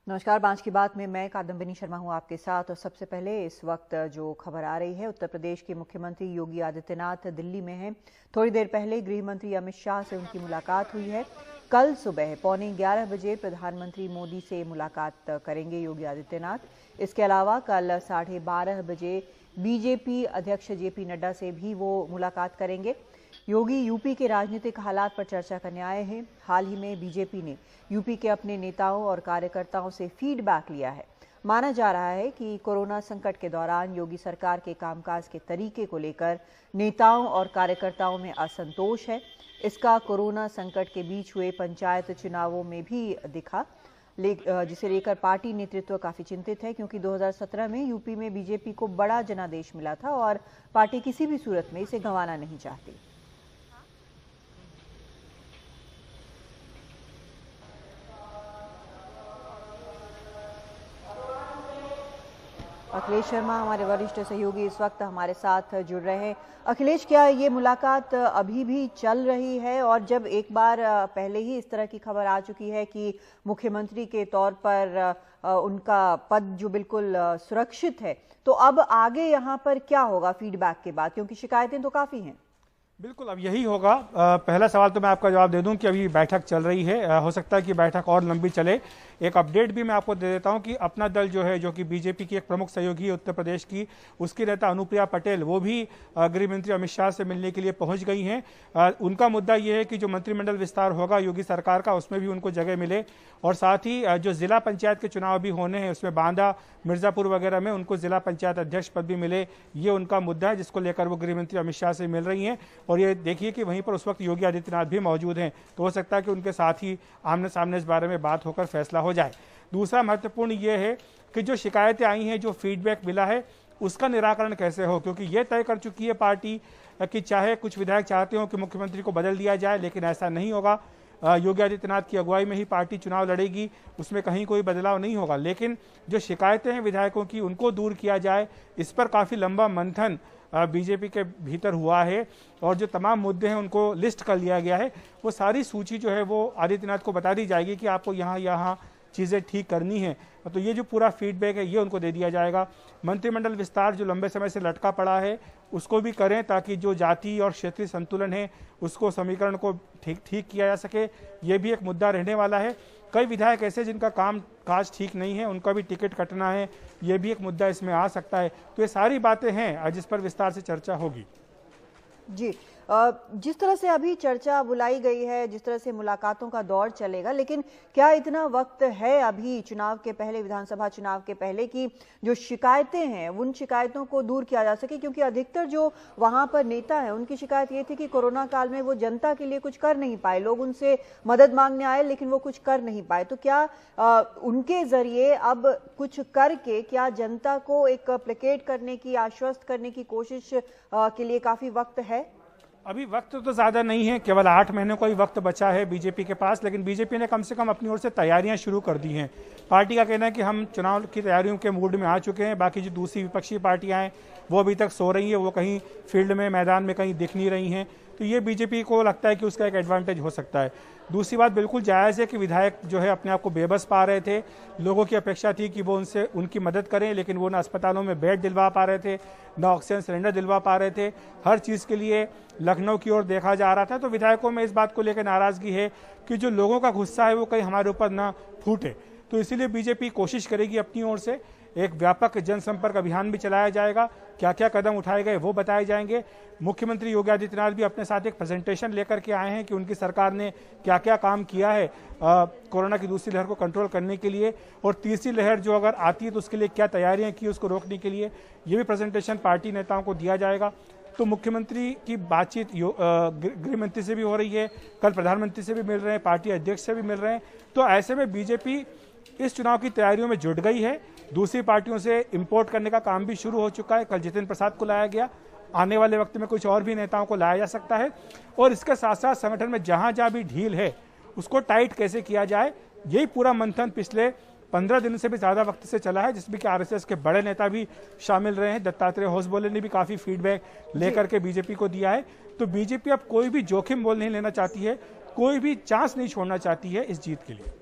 नमस्कार। बांस की बात में मैं कादम्बिनी शर्मा हूं आपके साथ। और सबसे पहले इस वक्त जो खबर आ रही है, उत्तर प्रदेश के मुख्यमंत्री योगी आदित्यनाथ दिल्ली में हैं। थोड़ी देर पहले गृह मंत्री अमित शाह से उनकी मुलाकात हुई है। कल सुबह 11:15 बजे प्रधानमंत्री मोदी से मुलाकात करेंगे योगी आदित्यनाथ। इसके अलावा कल 12:30 बजे बीजेपी अध्यक्ष जेपी नड्डा से भी वो मुलाकात करेंगे। योगी यूपी के राजनीतिक हालात पर चर्चा करने आए हैं। हाल ही में बीजेपी ने यूपी के अपने नेताओं और कार्यकर्ताओं से फीडबैक लिया है। माना जा रहा है कि कोरोना संकट के दौरान योगी सरकार के कामकाज के तरीके को लेकर नेताओं और कार्यकर्ताओं में असंतोष है। इसका कोरोना संकट के बीच हुए पंचायत चुनावों में भी दिखा, जिसे लेकर पार्टी नेतृत्व काफी चिंतित है, क्योंकि 2017 में यूपी में बीजेपी को बड़ा जनादेश मिला था और पार्टी किसी भी सूरत में इसे गंवाना नहीं चाहती। अखिलेश शर्मा हमारे वरिष्ठ सहयोगी इस वक्त हमारे साथ जुड़ रहे हैं। अखिलेश, क्या ये मुलाकात अभी भी चल रही है? और जब एक बार पहले ही इस तरह की खबर आ चुकी है कि मुख्यमंत्री के तौर पर उनका पद जो बिल्कुल सुरक्षित है, तो अब आगे यहाँ पर क्या होगा फीडबैक के बाद, क्योंकि शिकायतें तो काफी हैं। बिल्कुल, अब यही होगा। पहला सवाल तो मैं आपका जवाब दे दूं कि अभी बैठक चल रही है। हो सकता है कि बैठक और लंबी चले। एक अपडेट भी मैं आपको दे देता हूं कि अपना दल जो है, जो कि बीजेपी की एक प्रमुख सहयोगी है उत्तर प्रदेश की, उसकी नेता अनुप्रिया पटेल, वो भी गृह मंत्री अमित शाह से मिलने के लिए पहुंच गई हैं। उनका मुद्दा ये है कि जो मंत्रिमंडल विस्तार होगा योगी सरकार का, उसमें भी उनको जगह मिले, और साथ ही जो जिला पंचायत के चुनाव भी होने हैं उसमें बांदा, मिर्जापुर वगैरह में उनको जिला पंचायत अध्यक्ष पद भी मिले। ये उनका मुद्दा है जिसको लेकर वो गृह मंत्री अमित शाह से मिल रही हैं। और ये देखिए कि वहीं पर उस वक्त योगी आदित्यनाथ भी मौजूद हैं, तो हो सकता है कि उनके साथ ही आमने सामने इस बारे में बात होकर फैसला हो जाए। दूसरा महत्वपूर्ण ये है कि जो शिकायतें आई हैं, जो फीडबैक मिला है, उसका निराकरण कैसे हो, क्योंकि ये तय कर चुकी है पार्टी कि चाहे कुछ विधायक चाहते हो कि मुख्यमंत्री को बदल दिया जाए, लेकिन ऐसा नहीं होगा। योगी आदित्यनाथ की अगुवाई में ही पार्टी चुनाव लड़ेगी, उसमें कहीं कोई बदलाव नहीं होगा। लेकिन जो शिकायतें हैं विधायकों की, उनको दूर किया जाए, इस पर काफ़ी लंबा मंथन बीजेपी के भीतर हुआ है, और जो तमाम मुद्दे हैं उनको लिस्ट कर लिया गया है। वो सारी सूची जो है वो आदित्यनाथ को बता दी जाएगी कि आपको यहाँ यहाँ चीज़ें ठीक करनी है। तो ये जो पूरा फीडबैक है ये उनको दे दिया जाएगा। मंत्रिमंडल विस्तार जो लंबे समय से लटका पड़ा है उसको भी करें, ताकि जो जाति और क्षेत्रीय संतुलन है उसको, समीकरण को ठीक किया जा सके। ये भी एक मुद्दा रहने वाला है। कई विधायक ऐसे जिनका काम काज ठीक नहीं है, उनका भी टिकट कटना है, ये भी एक मुद्दा इसमें आ सकता है। तो ये सारी बातें हैं जिस पर विस्तार से चर्चा होगी। जी, जिस तरह से अभी चर्चा बुलाई गई है, जिस तरह से मुलाकातों का दौर चलेगा, लेकिन क्या इतना वक्त है अभी चुनाव के पहले, विधानसभा चुनाव के पहले, कि जो शिकायतें हैं उन शिकायतों को दूर किया जा सके? क्योंकि अधिकतर जो वहां पर नेता हैं उनकी शिकायत ये थी कि कोरोना काल में वो जनता के लिए कुछ कर नहीं पाए। लोग उनसे मदद मांगने आए लेकिन वो कुछ कर नहीं पाए। तो क्या उनके जरिए अब कुछ करके क्या जनता को एक प्लेकेट करने की, आश्वस्त करने की कोशिश के लिए काफी वक्त है? अभी वक्त तो ज़्यादा नहीं है, केवल 8 महीने का ही वक्त बचा है बीजेपी के पास, लेकिन बीजेपी ने कम से कम अपनी ओर से तैयारियां शुरू कर दी हैं। पार्टी का कहना है कि हम चुनाव की तैयारियों के मूड में आ चुके हैं। बाकी जो दूसरी विपक्षी पार्टियां हैं वो अभी तक सो रही है, वो कहीं फील्ड में, मैदान में कहीं दिख नहीं रही हैं। तो ये बीजेपी को लगता है कि उसका एक एडवांटेज हो सकता है। दूसरी बात बिल्कुल जायज़ है कि विधायक जो है अपने आप को बेबस पा रहे थे। लोगों की अपेक्षा थी कि वो उनकी मदद करें, लेकिन वो ना अस्पतालों में बेड दिलवा पा रहे थे, ना ऑक्सीजन सिलेंडर दिलवा पा रहे थे। हर चीज़ के लिए लखनऊ की ओर देखा जा रहा था। तो विधायकों में इस बात को लेकर नाराज़गी है कि जो लोगों का गुस्सा है वो कहीं हमारे ऊपर ना फूटे। तो इसीलिए बीजेपी कोशिश करेगी अपनी ओर से। एक व्यापक जनसंपर्क अभियान भी चलाया जाएगा। क्या क्या कदम उठाए गए वो बताए जाएंगे। मुख्यमंत्री योगी आदित्यनाथ भी अपने साथ एक प्रेजेंटेशन लेकर के आए हैं कि उनकी सरकार ने क्या क्या काम किया है कोरोना की दूसरी लहर को कंट्रोल करने के लिए, और तीसरी लहर जो अगर आती है तो उसके लिए क्या तैयारियां की उसको रोकने के लिए। ये भी प्रेजेंटेशन पार्टी नेताओं को दिया जाएगा। तो मुख्यमंत्री की बातचीत गृह मंत्री से भी हो रही है, कल प्रधानमंत्री से भी मिल रहे हैं, पार्टी अध्यक्ष से भी मिल रहे हैं। तो ऐसे में बीजेपी इस चुनाव की तैयारियों में जुट गई है। दूसरी पार्टियों से इंपोर्ट करने का काम भी शुरू हो चुका है। कल जितिन प्रसाद को लाया गया, आने वाले वक्त में कुछ और भी नेताओं को लाया जा सकता है। और इसके साथ साथ संगठन में जहां जहां भी ढील है उसको टाइट कैसे किया जाए, यही पूरा मंथन पिछले 15 दिन से भी ज्यादा वक्त से चला है, जिसमें कि आरएसएस के बड़े नेता भी शामिल रहे हैं। दत्तात्रेय होसबोले ने भी काफी फीडबैक लेकर के बीजेपी को दिया है। तो बीजेपी अब कोई भी जोखिम मोल नहीं लेना चाहती है, कोई भी चांस नहीं छोड़ना चाहती है इस जीत के लिए।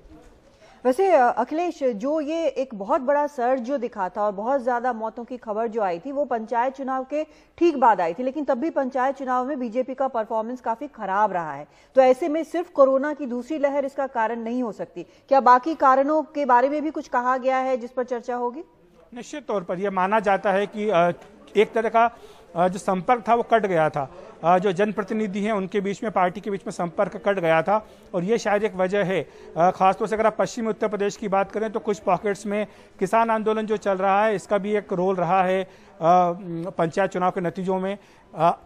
वैसे अखिलेश, जो ये एक बहुत बड़ा सर्ज जो दिखा था और बहुत ज्यादा मौतों की खबर जो आई थी वो पंचायत चुनाव के ठीक बाद आई थी, लेकिन तब भी पंचायत चुनाव में बीजेपी का परफॉर्मेंस काफी खराब रहा है। तो ऐसे में सिर्फ कोरोना की दूसरी लहर इसका कारण नहीं हो सकती। क्या बाकी कारणों के बारे में भी कुछ कहा गया है जिस पर चर्चा होगी? निश्चित तौर पर यह माना जाता है कि एक तरह का जो संपर्क था वो कट गया था। जो जनप्रतिनिधि हैं उनके बीच में, पार्टी के बीच में संपर्क कट गया था और ये शायद एक वजह है। खासतौर से अगर आप पश्चिमी उत्तर प्रदेश की बात करें तो कुछ पॉकेट्स में किसान आंदोलन जो चल रहा है इसका भी एक रोल रहा है पंचायत चुनाव के नतीजों में।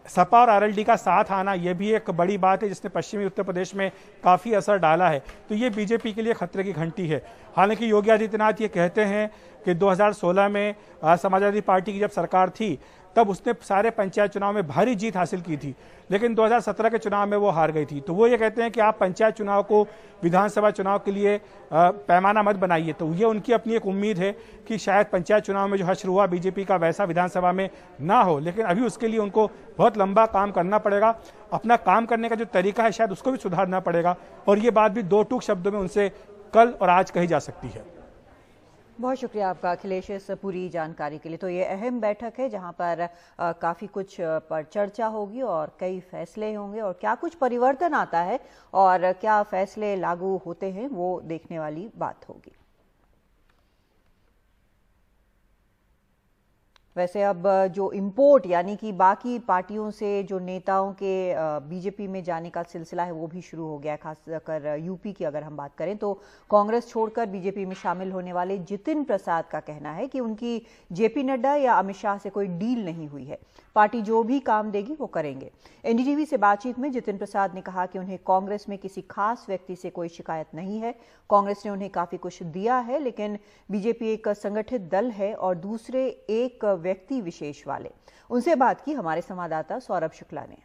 सपा और आरएलडी का साथ आना यह भी एक बड़ी बात है जिसने पश्चिमी उत्तर प्रदेश में काफ़ी असर डाला है। तो ये बीजेपी के लिए खतरे की घंटी है। हालांकि योगी आदित्यनाथ ये कहते हैं कि 2016 में समाजवादी पार्टी की जब सरकार थी तब उसने सारे पंचायत चुनाव में भारी जीत हासिल की थी, लेकिन 2017 के चुनाव में वो हार गई थी। तो वो ये कहते हैं कि आप पंचायत चुनाव को विधानसभा चुनाव के लिए पैमाना मत बनाइए। तो ये उनकी अपनी एक उम्मीद है कि शायद पंचायत चुनाव में जो हश्र हुआ बीजेपी का वैसा विधानसभा में ना हो, लेकिन अभी उसके लिए उनको बहुत लंबा काम करना पड़ेगा। अपना काम करने का जो तरीका है शायद उसको भी सुधारना पड़ेगा और ये बात भी दो टूक शब्दों में उनसे कल और आज कही जा सकती है। बहुत शुक्रिया आपका अखिलेश इस पूरी जानकारी के लिए। तो ये अहम बैठक है जहां पर काफ़ी कुछ पर चर्चा होगी और कई फैसले होंगे और क्या कुछ परिवर्तन आता है और क्या फैसले लागू होते हैं वो देखने वाली बात होगी। वैसे अब जो इंपोर्ट यानी कि बाकी पार्टियों से जो नेताओं के बीजेपी में जाने का सिलसिला है वो भी शुरू हो गया है। खासकर यूपी की अगर हम बात करें तो कांग्रेस छोड़कर बीजेपी में शामिल होने वाले जितिन प्रसाद का कहना है कि उनकी जेपी नड्डा या अमित शाह से कोई डील नहीं हुई है। पार्टी जो भी काम देगी वो करेंगे। एनडीटीवी से बातचीत में जितिन प्रसाद ने कहा कि उन्हें कांग्रेस में किसी खास व्यक्ति से कोई शिकायत नहीं है। कांग्रेस ने उन्हें काफी कुछ दिया है, लेकिन बीजेपी एक संगठित दल है और दूसरे एक व्यक्ति विशेष वाले। उनसे बात की हमारे संवाददाता सौरभ शुक्ला ने।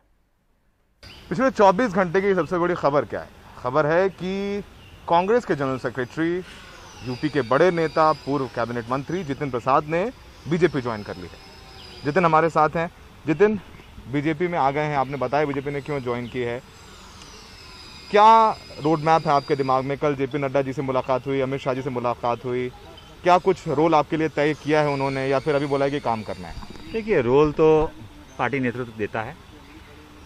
पिछले 24 घंटे की सबसे बड़ी खबर क्या है? खबर है कि कांग्रेस के जनरल सेक्रेटरी, यूपी के बड़े नेता, पूर्व कैबिनेट मंत्री जितिन प्रसाद ने बीजेपी ज्वाइन कर ली है। जितिन हमारे साथ हैं। जितिन, बीजेपी में आ गए हैं, आपने बताया बीजेपी ने क्यों ज्वाइन की है, क्या रोड मैप है आपके दिमाग में? कल जेपी नड्डा जी से मुलाकात हुई, अमित शाह जी से मुलाकात हुई, क्या कुछ रोल आपके लिए तय किया है उन्होंने या फिर अभी बोला है कि काम करना है? देखिए, रोल तो पार्टी नेतृत्व देता है,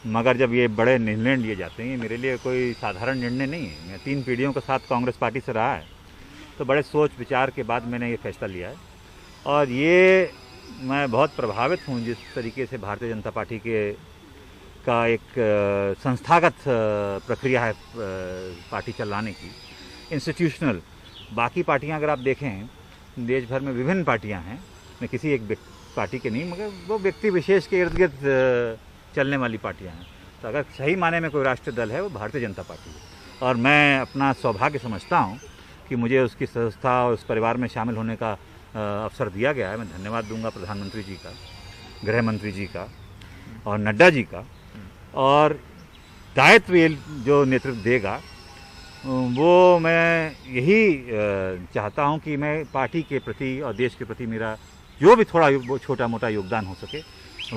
मगर जब ये बड़े निर्णय लिए जाते हैं, ये मेरे लिए कोई साधारण निर्णय नहीं है। मैं 3 पीढ़ियों के साथ कांग्रेस पार्टी से रहा है, तो बड़े सोच विचार के बाद मैंने ये फैसला लिया है और ये मैं बहुत प्रभावित हूँ जिस तरीके से भारतीय जनता पार्टी का एक संस्थागत प्रक्रिया है पार्टी चलाने की, इंस्टीट्यूशनल। बाकी पार्टियां अगर आप देखें, देश भर में विभिन्न पार्टियां हैं, मैं किसी एक पार्टी के नहीं, मगर वो व्यक्ति विशेष के इर्द गिर्द चलने वाली पार्टियां हैं। तो अगर सही माने में कोई राष्ट्रीय दल है वो भारतीय जनता पार्टी है और मैं अपना सौभाग्य समझता हूँ कि मुझे उसकी संस्था और उस परिवार में शामिल होने का अवसर दिया गया है। मैं धन्यवाद दूंगा प्रधानमंत्री जी का, गृह मंत्री जी का और नड्डा जी का, और दायित्व जो नेतृत्व देगा वो मैं यही चाहता हूं कि मैं पार्टी के प्रति और देश के प्रति मेरा जो भी थोड़ा छोटा मोटा योगदान हो सके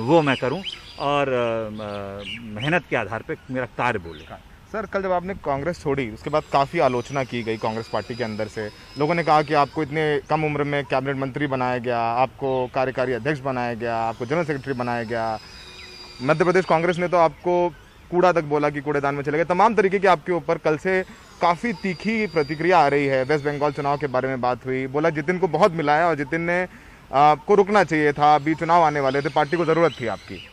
वो मैं करूं और मेहनत के आधार पर मेरा कार्य बोले। सर, कल जब आपने कांग्रेस छोड़ी उसके बाद काफ़ी आलोचना की गई कांग्रेस पार्टी के अंदर से। लोगों ने कहा कि आपको इतने कम उम्र में कैबिनेट मंत्री बनाया गया, आपको कार्यकारी अध्यक्ष बनाया गया, आपको जनरल सेक्रेटरी बनाया गया। मध्य प्रदेश कांग्रेस ने तो आपको कूड़ा तक बोला कि कूड़ेदान में चले गए। तमाम तरीके के आपके ऊपर कल से काफ़ी तीखी प्रतिक्रिया आ रही है। वेस्ट बंगाल चुनाव के बारे में बात हुई, बोला जितिन को बहुत मिला है और जितिन ने को रुकना चाहिए था, अभी चुनाव आने वाले थे, पार्टी को ज़रूरत थी आपकी।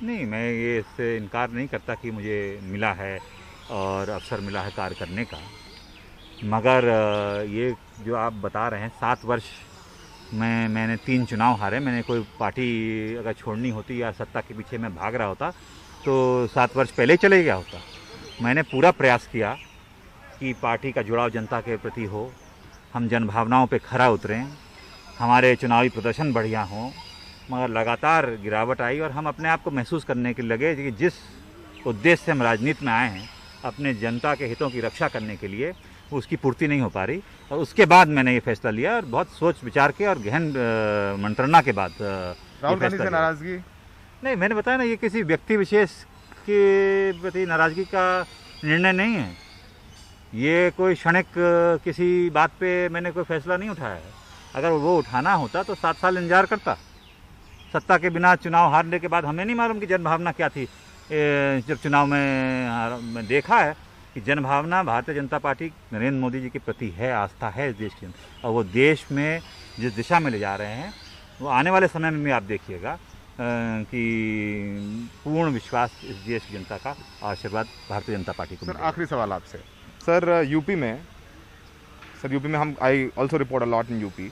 नहीं, मैं ये इससे इनकार नहीं करता कि मुझे मिला है और अवसर मिला है कार्य करने का, मगर ये जो आप बता रहे हैं 7 वर्ष में मैंने 3 चुनाव हारे। मैंने कोई पार्टी अगर छोड़नी होती या सत्ता के पीछे मैं भाग रहा होता तो 7 वर्ष पहले चले गया होता। मैंने पूरा प्रयास किया कि पार्टी का जुड़ाव जनता के प्रति हो, हम जनभावनाओं पे खरा उतरें, हमारे चुनावी प्रदर्शन बढ़िया हों, मगर लगातार गिरावट आई और हम अपने आप को महसूस करने के लगे कि जिस उद्देश्य से हम राजनीति में आए हैं, अपने जनता के हितों की रक्षा करने के लिए, उसकी पूर्ति नहीं हो पा रही। और उसके बाद मैंने ये फैसला लिया और बहुत सोच विचार के और गहन मंत्रणा के बाद राहुल गांधी से नाराजगी नहीं, मैंने बताया ना, ये किसी व्यक्ति विशेष के प्रति नाराजगी का निर्णय नहीं है। ये कोई क्षणिक किसी बात पे मैंने कोई फैसला नहीं उठाया है। अगर वो उठाना होता तो 7 साल इंतजार करता। सत्ता के बिना चुनाव हारने के बाद हमें नहीं मालूम कि जनभावना क्या थी। जब चुनाव में देखा है कि जनभावना भारतीय जनता पार्टी नरेंद्र मोदी जी के प्रति है, आस्था है इस देश की, और वो देश में जिस दिशा में ले जा रहे हैं वो आने वाले समय में भी आप देखिएगा कि पूर्ण विश्वास इस देश की जनता का आशीर्वाद भारतीय जनता पार्टी को सर मिलेगा। आखिरी सवाल आपसे। सर यूपी में हम I also report a lot in UP.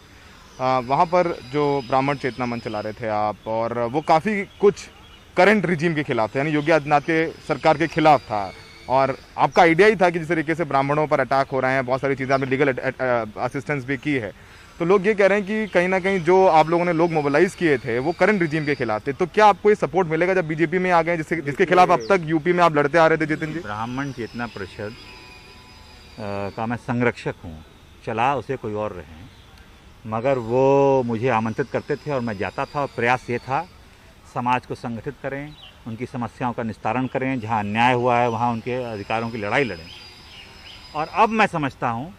वहाँ पर जो ब्राह्मण चेतना मंच चला रहे थे आप, और वो काफ़ी कुछ करंट रिजीम के खिलाफ थे, यानी योगी आदित्यनाथ के सरकार के खिलाफ था, और आपका आइडिया ही था कि जिस तरीके से ब्राह्मणों पर अटैक हो रहे हैं, बहुत सारी चीज़ें आपने लीगल असिस्टेंस भी की है, तो लोग ये कह रहे हैं कि कहीं ना कहीं जो आप लोगों ने लोग मोबिलाइज किए थे वो करंट रिजीम के खिलाफ थे। तो क्या आपको ये सपोर्ट मिलेगा जब बीजेपी में आ गए, जिसके खिलाफ अब तक यूपी में आप लड़ते आ रहे थे जितिन जी? ब्राह्मण चेतना परिषद का मैं संरक्षक हूँ, चला उसे कोई और रहे, मगर वो मुझे आमंत्रित करते थे और मैं जाता था, और प्रयास ये था समाज को संगठित करें, उनकी समस्याओं का निस्तारण करें, जहाँ अन्याय हुआ है वहाँ उनके अधिकारों की लड़ाई लड़ें। और अब मैं समझता हूँ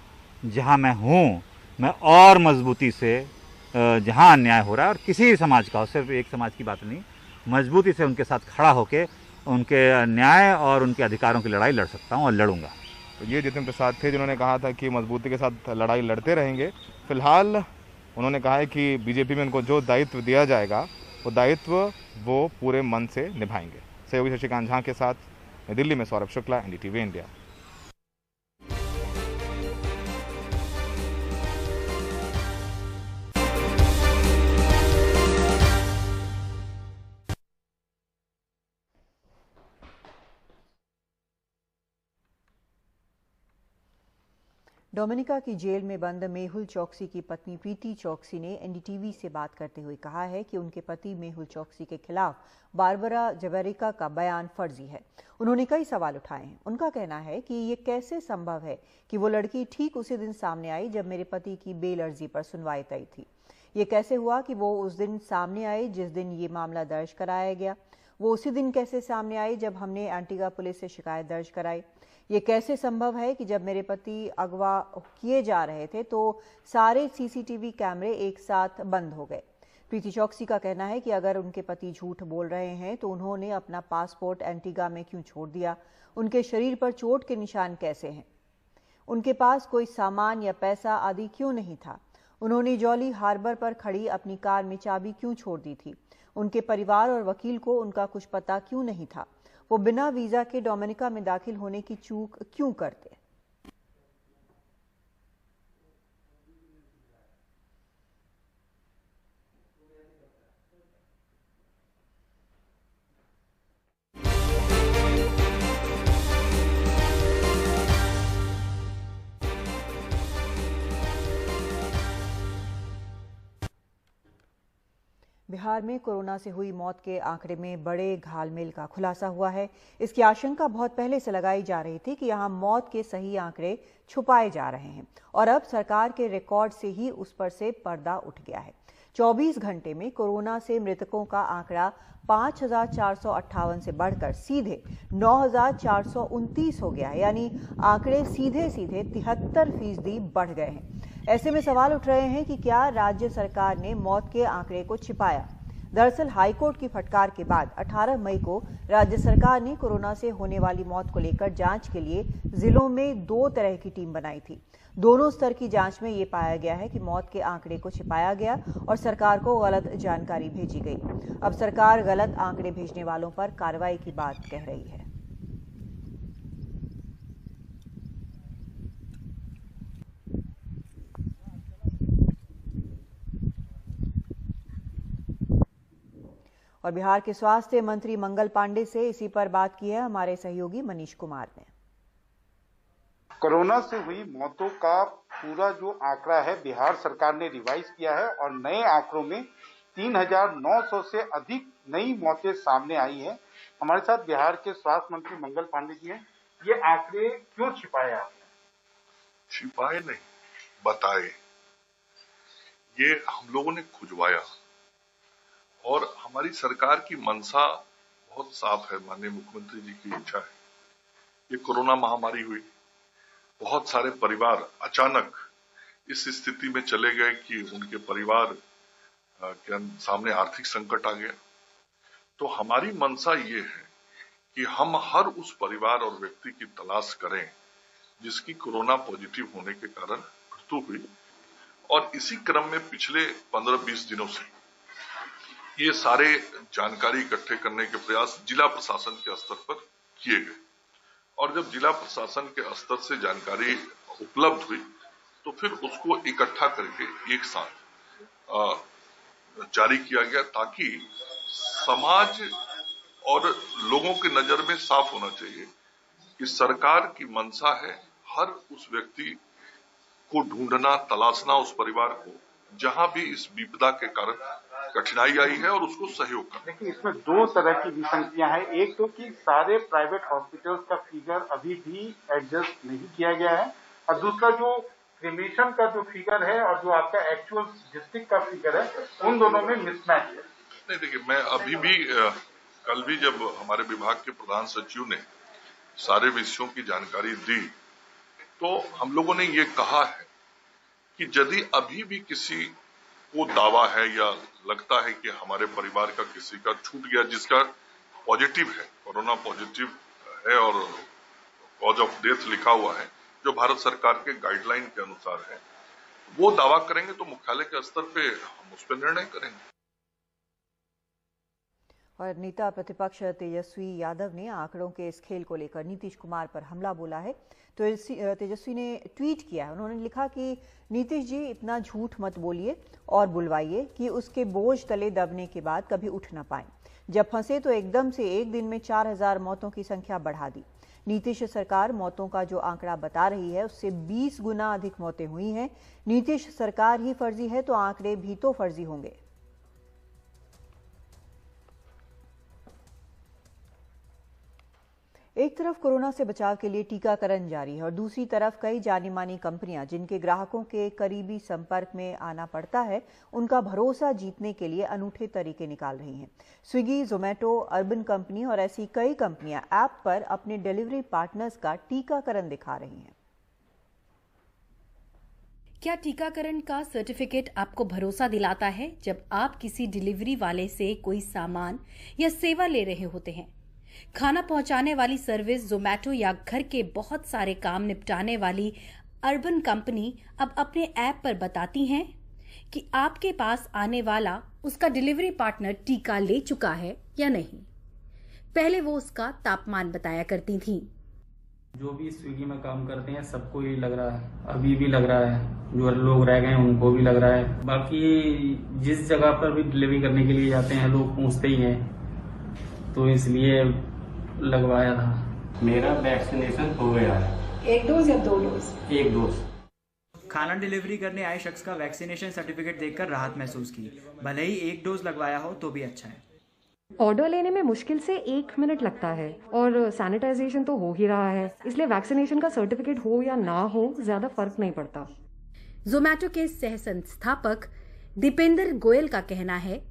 जहाँ मैं हूँ, मैं और मजबूती से जहाँ अन्याय हो रहा है, और किसी भी समाज का हो, सिर्फ एक समाज की बात नहीं, मजबूती से उनके साथ खड़ा होकर उनके न्याय और उनके अधिकारों की लड़ाई लड़ सकता हूँ और लड़ूंगा। तो ये जितिन प्रसाद थे जिन्होंने कहा था कि मजबूती के साथ लड़ाई लड़ते रहेंगे। फिलहाल उन्होंने कहा है कि बीजेपी में उनको जो दायित्व दिया जाएगा वो दायित्व वो पूरे मन से निभाएंगे। सहयोगी शशिकांत झा के साथ दिल्ली में Saurabh Shukla, NDTV India. Dominica की जेल में बंद मेहुल चौकसी की पत्नी प्रीति चौकसी ने एनडीटीवी से बात करते हुए कहा है कि उनके पति मेहुल चौकसी के खिलाफ बारबरा जबेरिका का बयान फर्जी है। उन्होंने कई सवाल उठाए हैं। उनका कहना है कि ये कैसे संभव है कि वो लड़की ठीक उसी दिन सामने आई जब मेरे पति की बेल अर्जी पर सुनवाई तय थी। ये कैसे हुआ कि वो उस दिन सामने आई जिस दिन ये मामला दर्ज कराया गया? वो उसी दिन कैसे सामने आई जब हमने एंटीगा पुलिस से शिकायत दर्ज कराई? ये कैसे संभव है कि जब मेरे पति अगवा किए जा रहे थे तो सारे सीसीटीवी कैमरे एक साथ बंद हो गए? प्रीति चौकसी का कहना है कि अगर उनके पति झूठ बोल रहे हैं तो उन्होंने अपना पासपोर्ट एंटीगा में क्यों छोड़ दिया? उनके शरीर पर चोट के निशान कैसे हैं? उनके पास कोई सामान या पैसा आदि क्यों नहीं था? उन्होंने जॉली हार्बर पर खड़ी अपनी कार में चाबी क्यों छोड़ दी थी? उनके परिवार और वकील को उनका कुछ पता क्यों नहीं था? वो बिना वीजा के डोमिनिका में दाखिल होने की चूक क्यों करते? बिहार में कोरोना से हुई मौत के आंकड़े में बड़े घालमेल का खुलासा हुआ है। इसकी आशंका बहुत पहले से लगाई जा रही थी कि यहां मौत के सही आंकड़े छुपाए जा रहे हैं, और अब सरकार के रिकॉर्ड से ही उस पर से पर्दा उठ गया है। 24 घंटे में कोरोना से मृतकों का आंकड़ा 5,458 से बढ़कर सीधे 9,429 हो गया है, यानी आंकड़े सीधे सीधे 73% बढ़ गए हैं। ऐसे में सवाल उठ रहे हैं कि क्या राज्य सरकार ने मौत के आंकड़े को छिपाया? दरअसल हाईकोर्ट की फटकार के बाद 18 मई को राज्य सरकार ने कोरोना से होने वाली मौत को लेकर जांच के लिए जिलों में 2 तरह की टीम बनाई थी। दोनों स्तर की जांच में ये पाया गया है कि मौत के आंकड़े को छिपाया गया और सरकार को गलत जानकारी भेजी गई। अब सरकार गलत आंकड़े भेजने वालों पर कार्रवाई की बात कह रही है। और बिहार के स्वास्थ्य मंत्री मंगल पांडे से इसी पर बात की है हमारे सहयोगी मनीष कुमार ने। कोरोना से हुई मौतों का पूरा जो आंकड़ा है बिहार सरकार ने रिवाइज किया है और नए आंकड़ों में 3,900 से अधिक नई मौतें सामने आई हैं। हमारे साथ बिहार के स्वास्थ्य मंत्री मंगल पांडे जी हैं। ये आंकड़े क्यों छिपाए आपने? छिपाए नहीं, बताए। ये हम लोगों ने खुजवाया और हमारी सरकार की मंशा बहुत साफ है। माननीय मुख्यमंत्री जी की इच्छा है। ये कोरोना महामारी हुई, बहुत सारे परिवार अचानक इस स्थिति में चले गए कि उनके परिवार के सामने आर्थिक संकट आ गया। तो हमारी मंशा ये है कि हम हर उस परिवार और व्यक्ति की तलाश करें जिसकी कोरोना पॉजिटिव होने के कारण मृत्यु हुई, और इसी क्रम में पिछले 15-20 दिनों से ये सारे जानकारी इकट्ठे करने के प्रयास जिला प्रशासन के स्तर पर किए गए, और जब जिला प्रशासन के स्तर से जानकारी उपलब्ध हुई तो फिर उसको इकट्ठा करके एक साथ जारी किया गया, ताकि समाज और लोगों की नजर में साफ होना चाहिए कि सरकार की मंशा है हर उस व्यक्ति को ढूंढना, तलाशना, उस परिवार को जहां भी इस विपदा के कारण कठिनाई आई है, और उसको सहयोग करना। देखिए, इसमें दो तरह की विसंगतियां हैं। एक तो कि सारे प्राइवेट हॉस्पिटल्स का फिगर अभी भी एडजस्ट नहीं किया गया है, और दूसरा जो क्रिमेशन का जो फिगर है और जो आपका एक्चुअल डिस्ट्रिक्ट का फिगर है, उन दोनों में मिसमैच है। नहीं, देखिए, मैं अभी भी कल भी जब हमारे विभाग के प्रधान सचिव ने सारे विषयों की जानकारी दी तो हम लोगों ने ये कहा है कि यदि अभी भी किसी को दावा है या लगता है कि हमारे परिवार का किसी का छूट गया जिसका पॉजिटिव है, कोरोना पॉजिटिव है और कॉज ऑफ डेथ लिखा हुआ है जो भारत सरकार के गाइडलाइन के अनुसार है, वो दावा करेंगे तो मुख्यालय के स्तर पे हम उस पर निर्णय करेंगे। और नेता प्रतिपक्ष तेजस्वी यादव ने आंकड़ों के इस खेल को लेकर नीतीश कुमार पर हमला बोला है। तो तेजस्वी ने ट्वीट किया है, उन्होंने लिखा कि नीतीश जी इतना झूठ मत बोलिए और बुलवाइए कि उसके बोझ तले दबने के बाद कभी उठ ना पाए। जब फंसे तो एकदम से एक दिन में 4000 मौतों की संख्या बढ़ा दी। नीतीश सरकार मौतों का जो आंकड़ा बता रही है उससे 20 गुना अधिक मौतें हुई हैं। नीतीश सरकार ही फर्जी है तो आंकड़े भी तो फर्जी होंगे। एक तरफ कोरोना से बचाव के लिए टीकाकरण जारी है और दूसरी तरफ कई जानी मानी कंपनियां जिनके ग्राहकों के करीबी संपर्क में आना पड़ता है, उनका भरोसा जीतने के लिए अनूठे तरीके निकाल रही हैं। स्विगी, जोमेटो, अर्बन कंपनी और ऐसी कई कंपनियां ऐप पर अपने डिलीवरी पार्टनर्स का टीकाकरण दिखा रही हैं। क्या टीकाकरण का सर्टिफिकेट आपको भरोसा दिलाता है जब आप किसी डिलीवरी वाले से कोई सामान या सेवा ले रहे होते हैं? खाना पहुंचाने वाली सर्विस जोमेटो या घर के बहुत सारे काम निपटाने वाली अर्बन कंपनी अब अपने ऐप पर बताती हैं कि आपके पास आने वाला उसका डिलीवरी पार्टनर टीका ले चुका है या नहीं। पहले वो उसका तापमान बताया करती थी। जो भी स्विगी में काम करते हैं सबको ये लग रहा है, अभी भी लग रहा है, जो लोग रह गए हैं उनको भी लग रहा है। बाकी जिस जगह पर भी डिलीवरी करने के लिए जाते हैं लोग पूछते ही हैं, तो इसलिए लगवाया था। मेरा वैक्सीनेशन हो गया है। 1 डोज या 2 डोज? 1 डोज। खाना डिलीवरी करने आए शख्स का वैक्सीनेशन सर्टिफिकेट देखकर राहत महसूस की। भले ही 1 डोज लगवाया हो तो भी अच्छा है। ऑर्डर लेने में मुश्किल से 1 मिनट लगता है और सैनिटाइजेशन तो हो ही रहा है, इसलिए वैक्सीनेशन का सर्टिफिकेट हो या ना हो ज्यादा फर्क नहीं पड़ता। जोमेटो के सह संस्थापक दीपेंद्र गोयल का कहना है,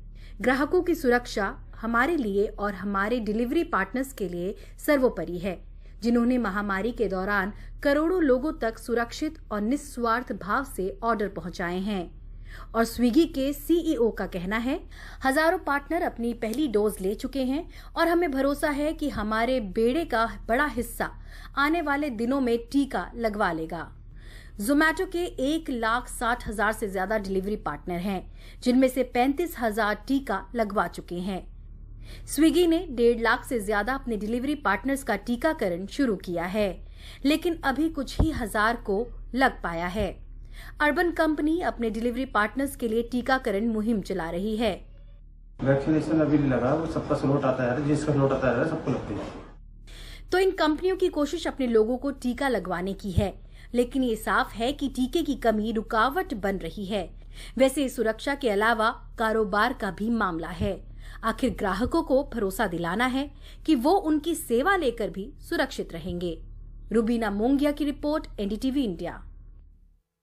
ग्राहकों की सुरक्षा हमारे लिए और हमारे डिलीवरी पार्टनर्स के लिए सर्वोपरि है, जिन्होंने महामारी के दौरान करोड़ों लोगों तक सुरक्षित और निस्वार्थ भाव से ऑर्डर पहुंचाए हैं। और स्विगी के सीईओ का कहना है, हजारों पार्टनर अपनी पहली डोज ले चुके हैं और हमें भरोसा है कि हमारे बेड़े का बड़ा हिस्सा आने वाले दिनों में टीका लगवा लेगा। जोमेटो के 1,60,000 से ज्यादा डिलीवरी पार्टनर हैं, जिनमें से 35,000 टीका लगवा चुके हैं। स्विगी ने 1.5 लाख से ज्यादा अपने डिलीवरी पार्टनर्स का टीकाकरण शुरू किया है, लेकिन अभी कुछ ही हजार को लग पाया है। अर्बन कंपनी अपने डिलीवरी पार्टनर्स के लिए टीकाकरण मुहिम चला रही है। वैक्सीनेशन अभी नहीं लगा, वो सबका स्लॉट आता है, जिसका स्लॉट आता है सबको लगती है। तो इन कंपनियों की कोशिश अपने लोगों को टीका लगवाने की है, लेकिन ये साफ है कि टीके की कमी रुकावट बन रही है। वैसे सुरक्षा के अलावा कारोबार का भी मामला है। आखिर ग्राहकों को भरोसा दिलाना है कि वो उनकी सेवा लेकर भी सुरक्षित रहेंगे। रुबीना मोंगिया की रिपोर्ट, एनडीटीवी इंडिया।